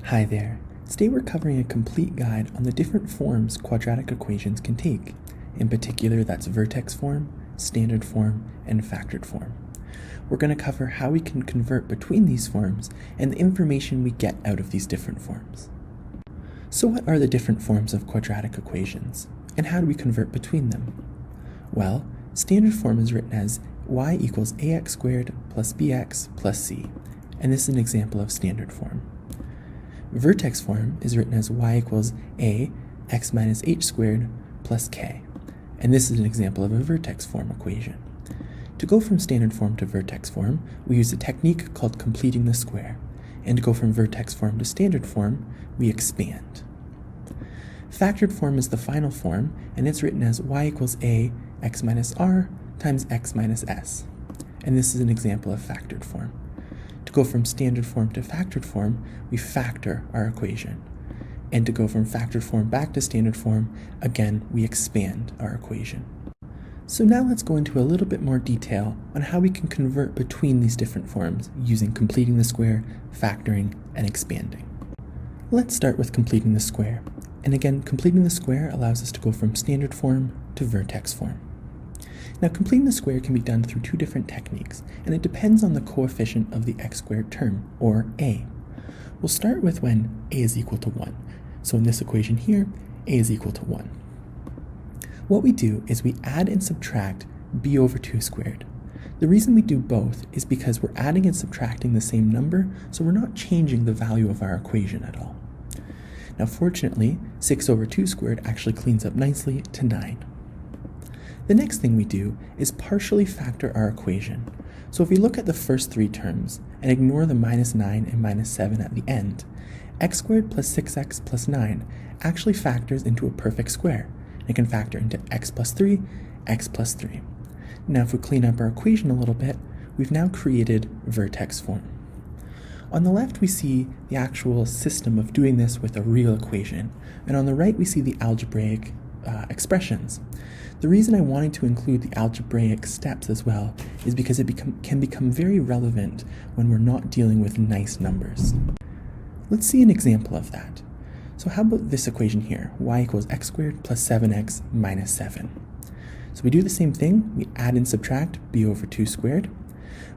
Hi there. Today we're covering a complete guide on the different forms quadratic equations can take. In particular, that's vertex form, standard form, and factored form. We're going to cover how we can convert between these forms and the information we get out of these different forms. So what are the different forms of quadratic equations, and how do we convert between them? Well, standard form is written as y equals ax squared plus bx plus c, and this is an example of standard form. Vertex form is written as y equals a x minus h squared plus k, and this is an example of a vertex form equation. To go from standard form to vertex form, we use a technique called completing the square, and to go from vertex form to standard form, we expand. Factored form is the final form, and it's written as y equals a x minus r times x minus s, and this is an example of factored form. To go from standard form to factored form, we factor our equation. And to go from factored form back to standard form, again, we expand our equation. So now let's go into a little bit more detail on how we can convert between these different forms using completing the square, factoring, and expanding. Let's start with completing the square. And again, completing the square allows us to go from standard form to vertex form. Now, completing the square can be done through two different techniques, and it depends on the coefficient of the x squared term, or a. We'll start with when a is equal to 1. So in this equation here, a is equal to 1. What we do is we add and subtract b over 2 squared. The reason we do both is because we're adding and subtracting the same number, so we're not changing the value of our equation at all. Now, fortunately, 6 over 2 squared actually cleans up nicely to 9. The next thing we do is partially factor our equation. So if we look at the first three terms and ignore the minus 9 and minus 7 at the end, x squared plus 6x plus 9 actually factors into a perfect square. It can factor into x plus 3, x plus 3. Now if we clean up our equation a little bit, we've now created vertex form. On the left we see the actual system of doing this with a real equation, and on the right we see the algebraic expressions. The reason I wanted to include the algebraic steps as well is because it can become very relevant when we're not dealing with nice numbers. Let's see an example of that. So how about this equation here, y equals x squared plus 7x minus 7. So we do the same thing, we add and subtract b over 2 squared,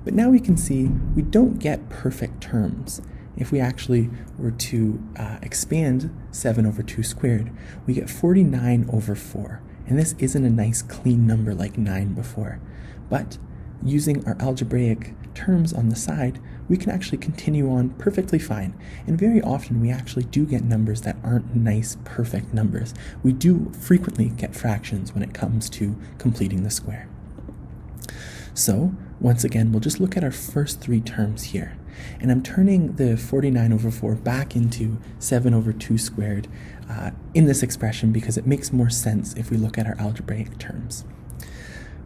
but now we can see we don't get perfect terms. If we actually were to expand 7 over 2 squared, we get 49 over 4. And this isn't a nice clean number like 9 before. But using our algebraic terms on the side, we can actually continue on perfectly fine. And very often we actually do get numbers that aren't nice, perfect numbers. We do frequently get fractions when it comes to completing the square. So once again, we'll just look at our first three terms here. And I'm turning the 49 over 4 back into 7 over 2 squared in this expression because it makes more sense if we look at our algebraic terms.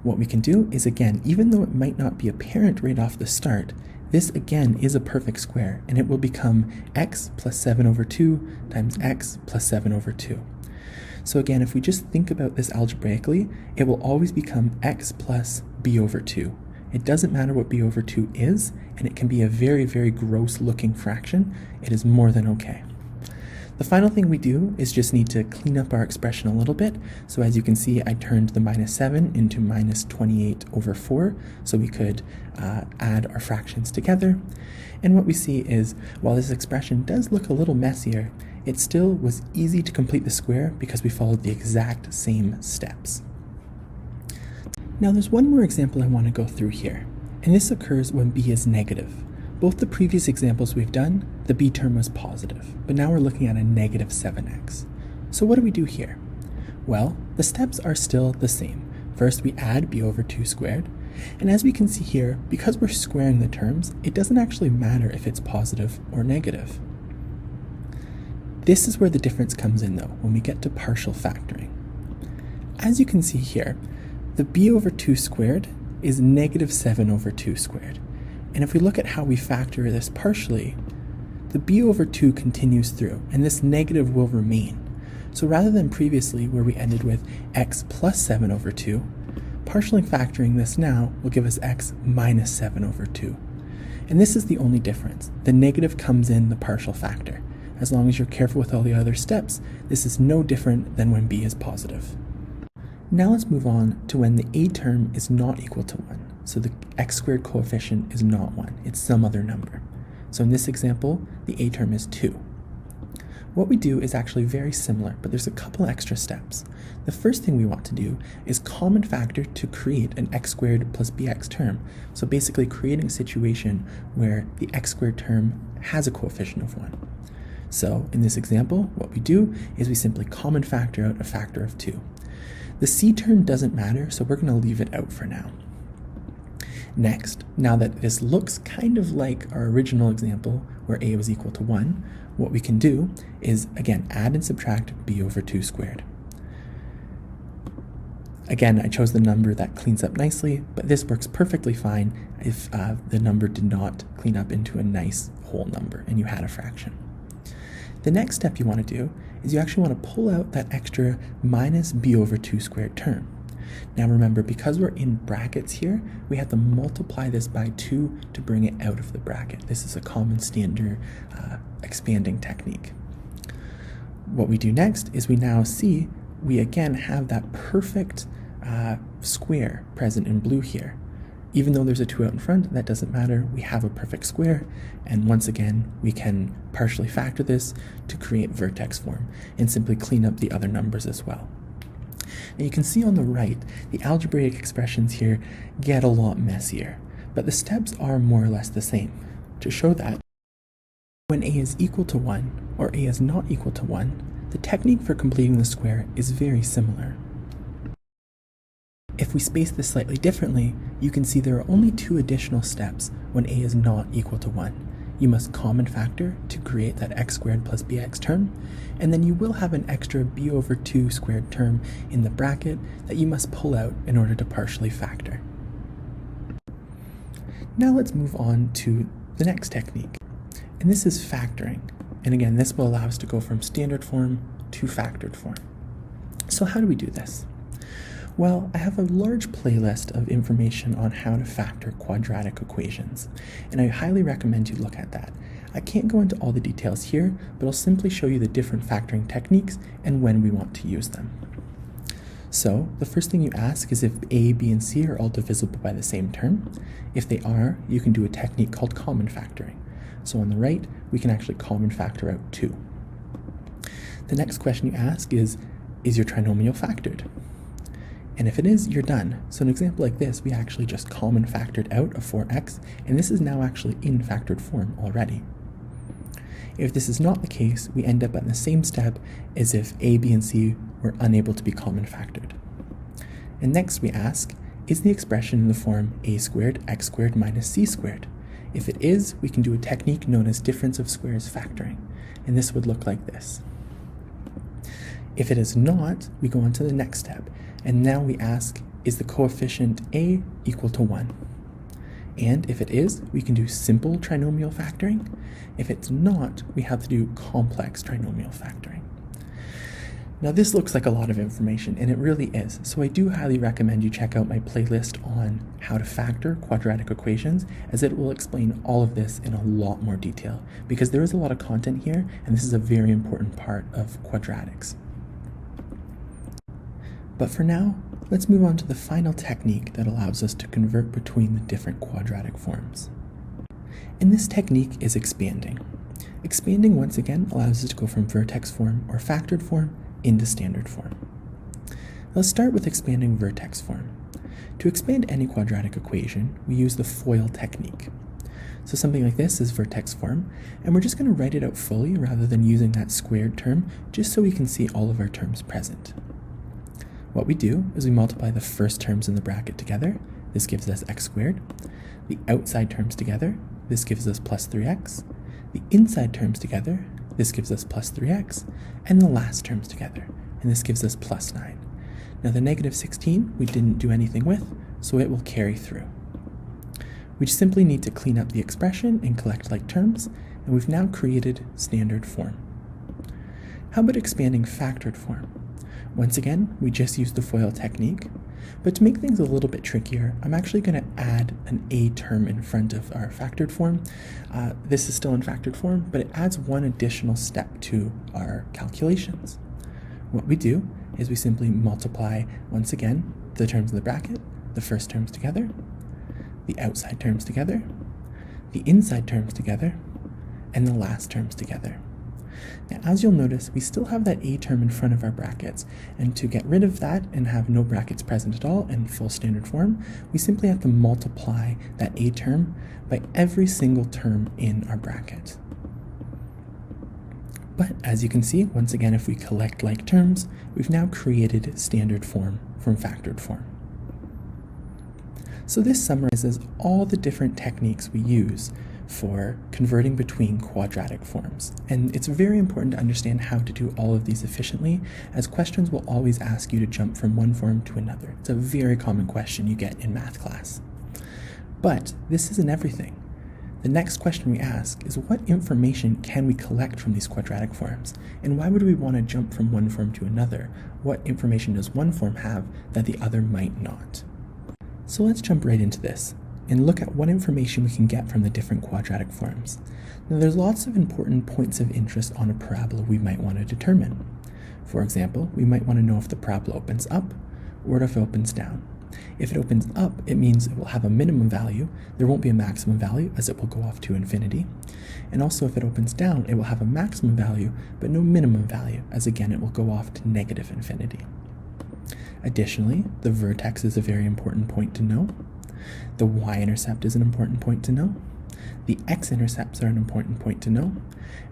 What we can do is, again, even though it might not be apparent right off the start, this again is a perfect square, and it will become x plus 7 over 2 times x plus 7 over 2. So again, if we just think about this algebraically, it will always become x plus b over 2. It doesn't matter what b over 2 is, and it can be a very, very gross looking fraction. It is more than okay. The final thing we do is just need to clean up our expression a little bit. So as you can see, I turned the minus 7 into minus 28 over 4, so we could add our fractions together. And what we see is, while this expression does look a little messier, it still was easy to complete the square because we followed the exact same steps. Now there's one more example I want to go through here, and this occurs when b is negative. Both the previous examples we've done, the b term was positive, but now we're looking at a negative 7x. So what do we do here? Well, the steps are still the same. First we add b over 2 squared, and as we can see here, because we're squaring the terms, it doesn't actually matter if it's positive or negative. This is where the difference comes in though, when we get to partial factoring. As you can see here, the b over 2 squared is negative 7 over 2 squared. And if we look at how we factor this partially, the b over 2 continues through, and this negative will remain. So rather than previously where we ended with x plus 7 over 2, partially factoring this now will give us x minus 7 over 2. And this is the only difference. The negative comes in the partial factor. as long as you're careful with all the other steps, this is no different than when b is positive. Now let's move on to when the a term is not equal to 1. So the x squared coefficient is not 1, it's some other number. So in this example, the a term is 2. What we do is actually very similar, but there's a couple extra steps. The first thing we want to do is common factor to create an x squared plus bx term. So basically creating a situation where the x squared term has a coefficient of 1. So in this example, what we do is we simply common factor out a factor of 2. The c term doesn't matter, so we're going to leave it out for now. Next, now that this looks kind of like our original example where a was equal to 1, what we can do is, again, add and subtract b over 2 squared. Again, I chose the number that cleans up nicely, but this works perfectly fine if the number did not clean up into a nice whole number and you had a fraction. The next step you want to do is you actually want to pull out that extra minus b over 2 squared term. Now remember, because we're in brackets here, we have to multiply this by 2 to bring it out of the bracket. This is a common standard expanding technique. What we do next is we now see we again have that perfect square present in blue here. Even though there's a 2 out in front, that doesn't matter. We have a perfect square, and once again, we can partially factor this to create vertex form and simply clean up the other numbers as well. Now you can see on the right, the algebraic expressions here get a lot messier, but the steps are more or less the same. To show that, when a is equal to 1 or a is not equal to 1, the technique for completing the square is very similar. If we space this slightly differently, you can see there are only 2 additional steps when a is not equal to 1. You must common factor to create that x squared plus bx term, and then you will have an extra b over 2 squared term in the bracket that you must pull out in order to partially factor. Now let's move on to the next technique, and this is factoring. And again, this will allow us to go from standard form to factored form. So how do we do this? Well, I have a large playlist of information on how to factor quadratic equations, and I highly recommend you look at that. I can't go into all the details here, but I'll simply show you the different factoring techniques and when we want to use them. So, the first thing you ask is if a, b, and c are all divisible by the same term. If they are, you can do a technique called common factoring. So on the right, we can actually common factor out 2. The next question you ask is your trinomial factored? And if it is, you're done. So an example like this, we actually just common factored out a 4x, and this is now actually in factored form already. If this is not the case, we end up at the same step as if a, b, and c were unable to be common factored. And next we ask, is the expression in the form a squared x squared minus c squared? If it is, we can do a technique known as difference of squares factoring, and this would look like this. If it is not, we go on to the next step, and now we ask, is the coefficient a equal to 1? And if it is, we can do simple trinomial factoring. If it's not, we have to do complex trinomial factoring. Now this looks like a lot of information, and it really is, so I do highly recommend you check out my playlist on how to factor quadratic equations, as it will explain all of this in a lot more detail, because there is a lot of content here, and this is a very important part of quadratics. But for now, let's move on to the final technique that allows us to convert between the different quadratic forms. And this technique is expanding. Expanding, once again, allows us to go from vertex form or factored form into standard form. Let's start with expanding vertex form. To expand any quadratic equation, we use the FOIL technique. So something like this is vertex form, and we're just going to write it out fully rather than using that squared term, just so we can see all of our terms present. What we do is we multiply the first terms in the bracket together. This gives us x squared. The outside terms together, this gives us plus 3x. The inside terms together, this gives us plus 3x. And the last terms together, and this gives us plus 9. Now the negative 16 we didn't do anything with, so it will carry through. We just simply need to clean up the expression and collect like terms, and we've now created standard form. How about expanding factored form? Once again, we just used the FOIL technique, but to make things a little bit trickier, I'm actually going to add an a term in front of our factored form. This is still in factored form, but it adds one additional step to our calculations. What we do is we simply multiply, once again, the terms in the bracket, the first terms together, the outside terms together, the inside terms together, and the last terms together. Now, as you'll notice, we still have that a term in front of our brackets, and to get rid of that and have no brackets present at all in full standard form, we simply have to multiply that a term by every single term in our bracket. But as you can see, once again, if we collect like terms, we've now created standard form from factored form. So this summarizes all the different techniques we use for converting between quadratic forms. And it's very important to understand how to do all of these efficiently, as questions will always ask you to jump from one form to another. It's a very common question you get in math class. But this isn't everything. The next question we ask is, what information can we collect from these quadratic forms? And why would we want to jump from one form to another? What information does one form have that the other might not? So let's jump right into this and look at what information we can get from the different quadratic forms. Now, there's lots of important points of interest on a parabola we might want to determine. For example, we might want to know if the parabola opens up or if it opens down. If it opens up, it means it will have a minimum value. There won't be a maximum value, as it will go off to infinity. And also, if it opens down, it will have a maximum value, but no minimum value, as again, it will go off to negative infinity. Additionally, the vertex is a very important point to know. The y-intercept is an important point to know. The x-intercepts are an important point to know.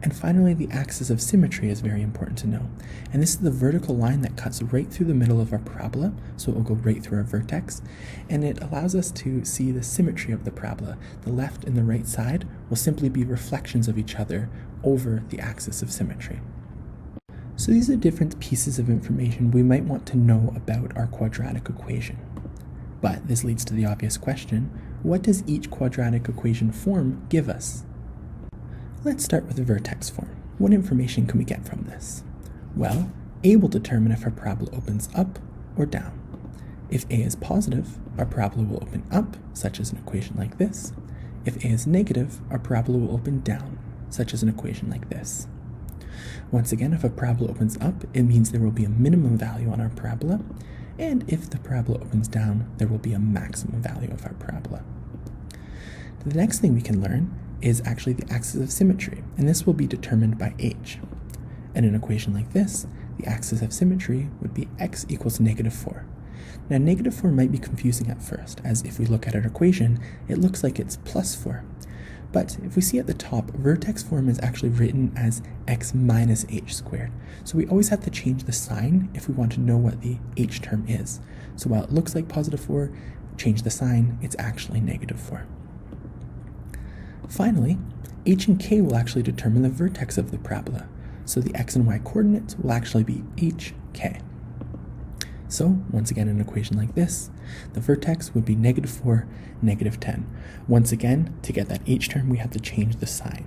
And finally, the axis of symmetry is very important to know. And this is the vertical line that cuts right through the middle of our parabola, so it will go right through our vertex. And it allows us to see the symmetry of the parabola. The left and the right side will simply be reflections of each other over the axis of symmetry. So these are different pieces of information we might want to know about our quadratic equation. But this leads to the obvious question, what does each quadratic equation form give us? Let's start with the vertex form. What information can we get from this? Well, A will determine if our parabola opens up or down. If A is positive, our parabola will open up, such as an equation like this. If A is negative, our parabola will open down, such as an equation like this. Once again, if a parabola opens up, it means there will be a minimum value on our parabola, and if the parabola opens down, there will be a maximum value of our parabola. The next thing we can learn is actually the axis of symmetry, and this will be determined by h. In an equation like this, the axis of symmetry would be x equals -4. Now, -4 might be confusing at first, as if we look at our equation, it looks like it's +4. But if we see at the top, vertex form is actually written as x minus h squared. So we always have to change the sign if we want to know what the h term is. So while it looks like +4, change the sign, it's actually -4. Finally, h and k will actually determine the vertex of the parabola. So the x and y coordinates will actually be h, k. So, once again, in an equation like this, the vertex would be -4, -10. Once again, to get that h term, we have to change the sign.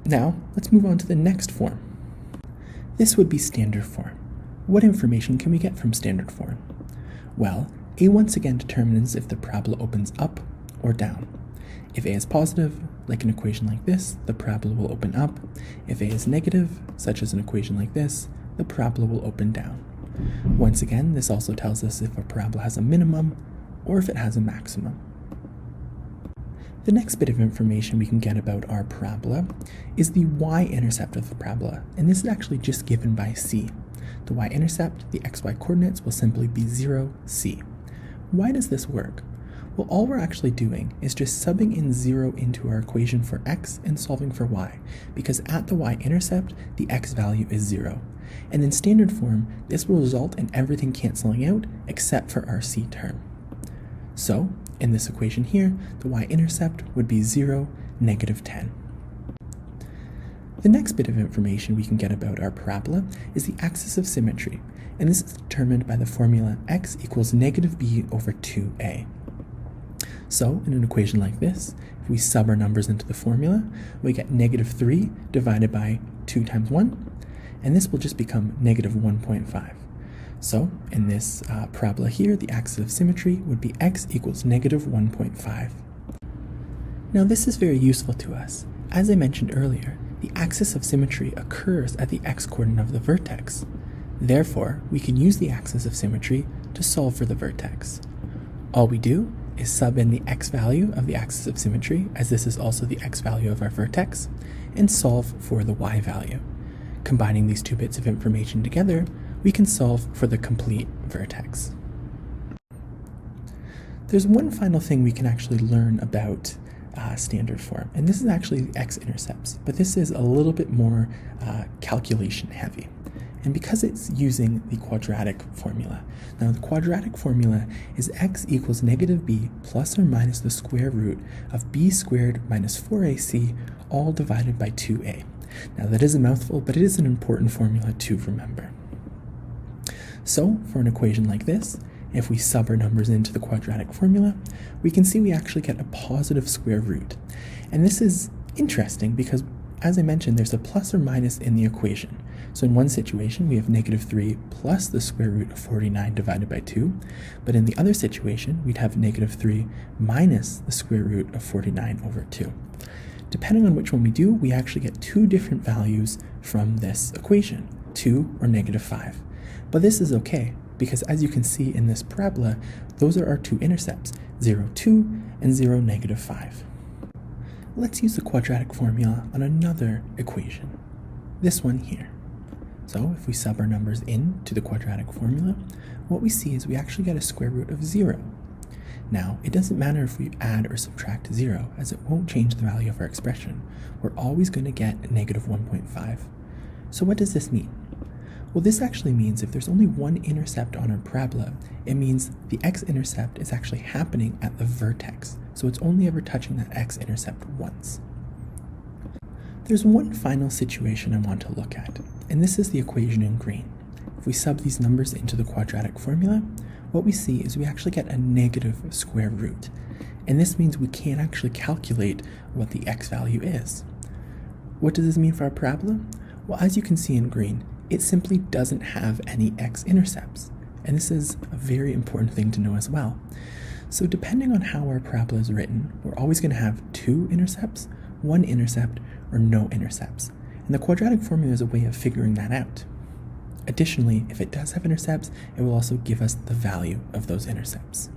Now, let's move on to the next form. This would be standard form. What information can we get from standard form? Well, A once again determines if the parabola opens up or down. If A is positive, like an equation like this, the parabola will open up. If A is negative, such as an equation like this, the parabola will open down. Once again, this also tells us if a parabola has a minimum or if it has a maximum. The next bit of information we can get about our parabola is the y-intercept of the parabola, and this is actually just given by c. The y-intercept, the xy coordinates, will simply be 0, c. Why does this work? Well, all we're actually doing is just subbing in 0 into our equation for x and solving for y, because at the y-intercept, the x value is 0. And in standard form, this will result in everything canceling out except for our c term. So, in this equation here, the y-intercept would be 0, -10. The next bit of information we can get about our parabola is the axis of symmetry, and this is determined by the formula x equals -b over 2a. So, in an equation like this, if we sub our numbers into the formula, we get -3 divided by 2 times 1, and this will just become negative 1.5. So in this parabola here, the axis of symmetry would be x equals negative 1.5. Now this is very useful to us. As I mentioned earlier, the axis of symmetry occurs at the x-coordinate of the vertex. Therefore, we can use the axis of symmetry to solve for the vertex. All we do is sub in the x value of the axis of symmetry, as this is also the x value of our vertex, and solve for the y value. Combining these two bits of information together, we can solve for the complete vertex. There's one final thing we can actually learn about standard form, and this is actually the x-intercepts, but this is a little bit more calculation heavy. And because it's using the quadratic formula. Now the quadratic formula is x equals negative b plus or minus the square root of b squared minus 4ac all divided by 2a. Now that is a mouthful, but it is an important formula to remember. So for an equation like this, if we sub our numbers into the quadratic formula, we can see we actually get a positive square root. And this is interesting because, as I mentioned, there's a plus or minus in the equation. So in one situation, we have negative 3 plus the square root of 49 divided by 2. But in the other situation, we'd have negative 3 minus the square root of 49 over 2. Depending on which one we do, we actually get two different values from this equation, 2 or negative 5. But this is okay, because as you can see in this parabola, those are our two intercepts, 0, 2 and 0, negative 5. Let's use the quadratic formula on another equation, this one here. So if we sub our numbers in to the quadratic formula, what we see is we actually get a square root of 0. Now, it doesn't matter if we add or subtract 0, as it won't change the value of our expression. We're always going to get negative 1.5. So what does this mean? Well, this actually means if there's only one intercept on our parabola, it means the x-intercept is actually happening at the vertex, so it's only ever touching that x-intercept once. There's one final situation I want to look at, and this is the equation in green. If we sub these numbers into the quadratic formula, what we see is we actually get a negative square root, and this means we can't actually calculate what the x value is. What does this mean for our parabola? Well, as you can see in green, it simply doesn't have any x-intercepts, and this is a very important thing to know as well. So depending on how our parabola is written, we're always going to have two intercepts, one intercept, or no intercepts, and the quadratic formula is a way of figuring that out. Additionally, if it does have intercepts, it will also give us the value of those intercepts.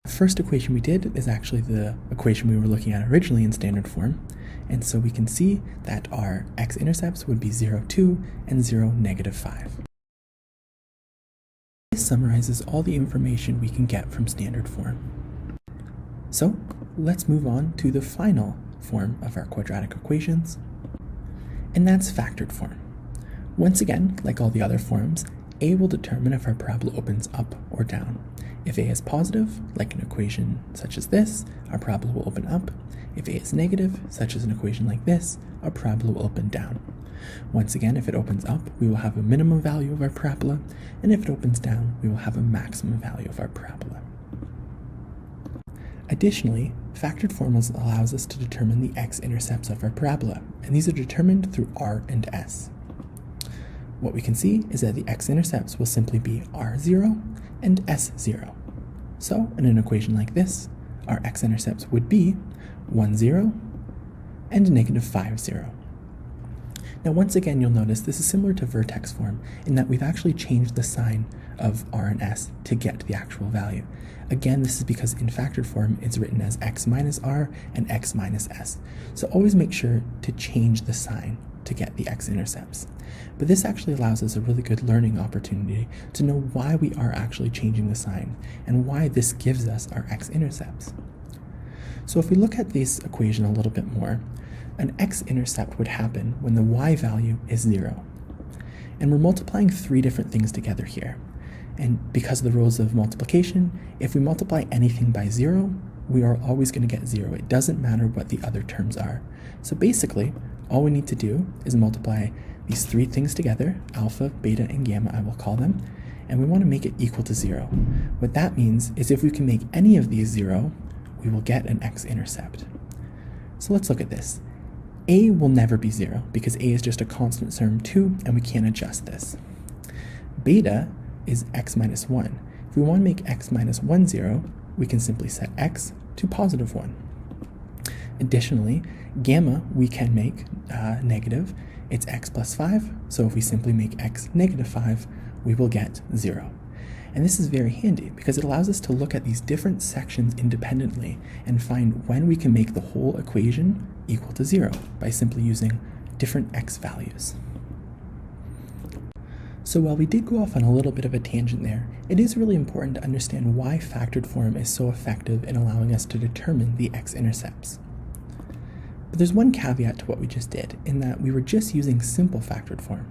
The first equation we did is actually the equation we were looking at originally in standard form, and so we can see that our x-intercepts would be 0, 2, and 0, negative 5. This summarizes all the information we can get from standard form. So let's move on to the final form of our quadratic equations, and that's factored form. Once again, like all the other forms, a will determine if our parabola opens up or down. If a is positive, like an equation such as this, our parabola will open up. If a is negative, such as an equation like this, our parabola will open down. Once again, if it opens up, we will have a minimum value of our parabola, and if it opens down, we will have a maximum value of our parabola. Additionally, factored formulas allows us to determine the x-intercepts of our parabola, and these are determined through r and s. What we can see is that the x-intercepts will simply be r0 and s0. So, in an equation like this, our x-intercepts would be 1, 0 and negative 5, 0. Now once again, you'll notice this is similar to vertex form in that we've actually changed the sign of r and s to get the actual value. Again, this is because in factored form it's written as x minus r and x minus s. So always make sure to change the sign to get the x-intercepts. But this actually allows us a really good learning opportunity to know why we are actually changing the sign and why this gives us our x-intercepts. So if we look at this equation a little bit more, an x-intercept would happen when the y value is 0. And we're multiplying three different things together here. And because of the rules of multiplication, if we multiply anything by 0, we are always going to get 0. It doesn't matter what the other terms are. So basically, all we need to do is multiply these three things together, alpha, beta, and gamma, I will call them, and we want to make it equal to 0. What that means is if we can make any of these 0, we will get an x-intercept. So let's look at this. a will never be 0 because a is just a constant term 2 and we can't adjust this. Beta is x minus 1. If we want to make x minus 1 0, we can simply set x to positive 1. Additionally, gamma we can make negative. It's x plus 5, so if we simply make x negative 5, we will get 0. And this is very handy because it allows us to look at these different sections independently and find when we can make the whole equation equal to 0 by simply using different x values. So while we did go off on a little bit of a tangent there, it is really important to understand why factored form is so effective in allowing us to determine the x-intercepts. But there's one caveat to what we just did, in that we were just using simple factored form.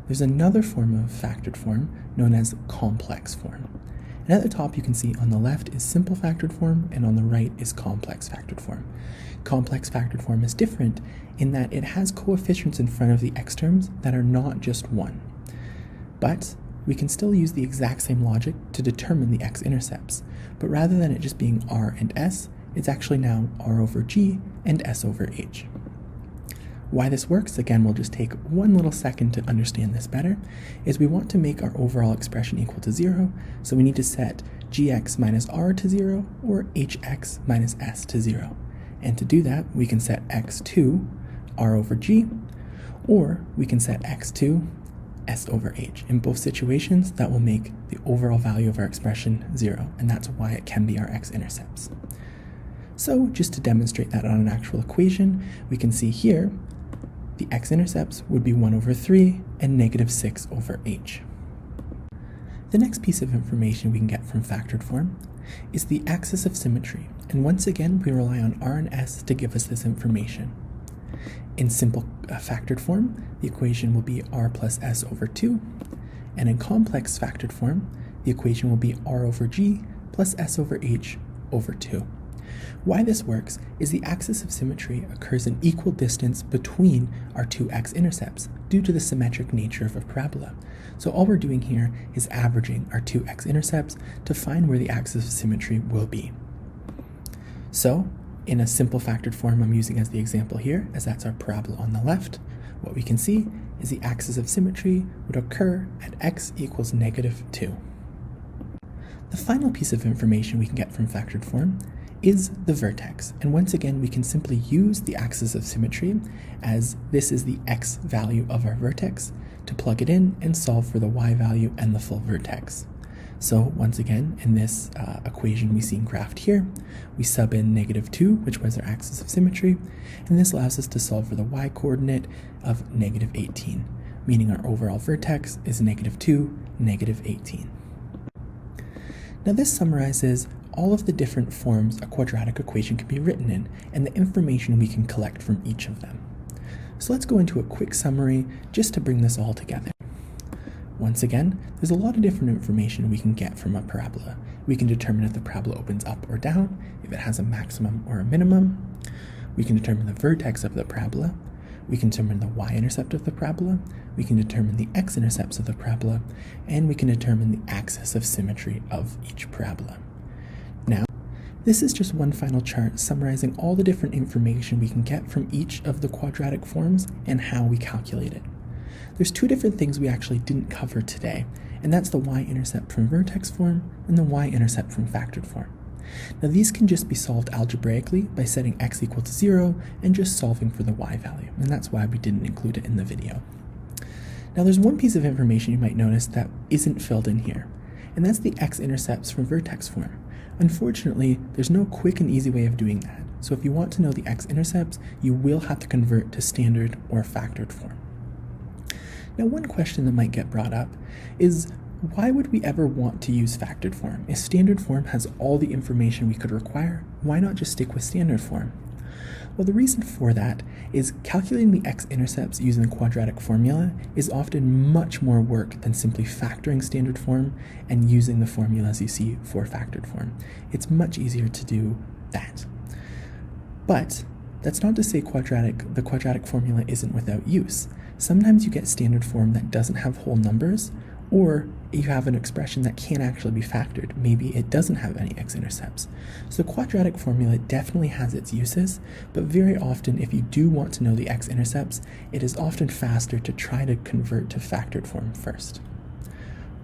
There's another form of factored form known as complex form. And at the top you can see on the left is simple factored form and on the right is complex factored form. Complex factored form is different in that it has coefficients in front of the x terms that are not just 1. But we can still use the exact same logic to determine the x-intercepts, but rather than it just being r and s, it's actually now r over g and s over h. Why this works, again, we'll just take one little second to understand this better, is we want to make our overall expression equal to 0, so we need to set gx minus r to 0 or hx minus s to 0. And to do that, we can set x to r over g, or we can set x to s over h. In both situations, that will make the overall value of our expression 0, and that's why it can be our x-intercepts. So just to demonstrate that on an actual equation, we can see here the x-intercepts would be 1 over 3 and negative 6 over h. The next piece of information we can get from factored form is the axis of symmetry, and once again we rely on r and s to give us this information. In simple factored form, the equation will be r plus s over 2, and in complex factored form, the equation will be r over g plus s over h over 2. Why this works is the axis of symmetry occurs in equal distance between our two x-intercepts due to the symmetric nature of a parabola. So all we're doing here is averaging our two x-intercepts to find where the axis of symmetry will be. So in a simple factored form I'm using as the example here, as that's our parabola on the left, what we can see is the axis of symmetry would occur at x equals negative 2. The final piece of information we can get from factored form is the vertex, and once again we can simply use the axis of symmetry, as this is the x value of our vertex, to plug it in and solve for the y value and the full vertex. So once again, in this equation we see graphed here, we sub in negative 2, which was our axis of symmetry, and this allows us to solve for the y coordinate of negative 18, meaning our overall vertex is negative 2, negative 18. Now this summarizes all of the different forms a quadratic equation can be written in and the information we can collect from each of them. So let's go into a quick summary just to bring this all together. Once again, there's a lot of different information we can get from a parabola. We can determine if the parabola opens up or down, if it has a maximum or a minimum. We can determine the vertex of the parabola. We can determine the y-intercept of the parabola. We can determine the x-intercepts of the parabola. And we can determine the axis of symmetry of each parabola. Now, this is just one final chart summarizing all the different information we can get from each of the quadratic forms and how we calculate it. There's two different things we actually didn't cover today, and that's the y-intercept from vertex form and the y-intercept from factored form. Now these can just be solved algebraically by setting x equal to 0 and just solving for the y value, and that's why we didn't include it in the video. Now there's one piece of information you might notice that isn't filled in here, and that's the x-intercepts from vertex form. Unfortunately, there's no quick and easy way of doing that, so if you want to know the x-intercepts, you will have to convert to standard or factored form. Now one question that might get brought up is, why would we ever want to use factored form? If standard form has all the information we could require, why not just stick with standard form? Well, the reason for that is calculating the x-intercepts using the quadratic formula is often much more work than simply factoring standard form and using the formulas you see for factored form. It's much easier to do that. But that's not to say the quadratic formula isn't without use. Sometimes you get standard form that doesn't have whole numbers, Or you have an expression that can't actually be factored. Maybe it doesn't have any x-intercepts. So the quadratic formula definitely has its uses, but very often if you do want to know the x-intercepts, it is often faster to try to convert to factored form first.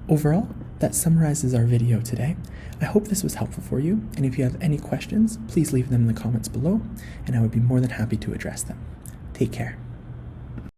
Overall, that summarizes our video today. I hope this was helpful for you, and if you have any questions, please leave them in the comments below, and I would be more than happy to address them. Take care.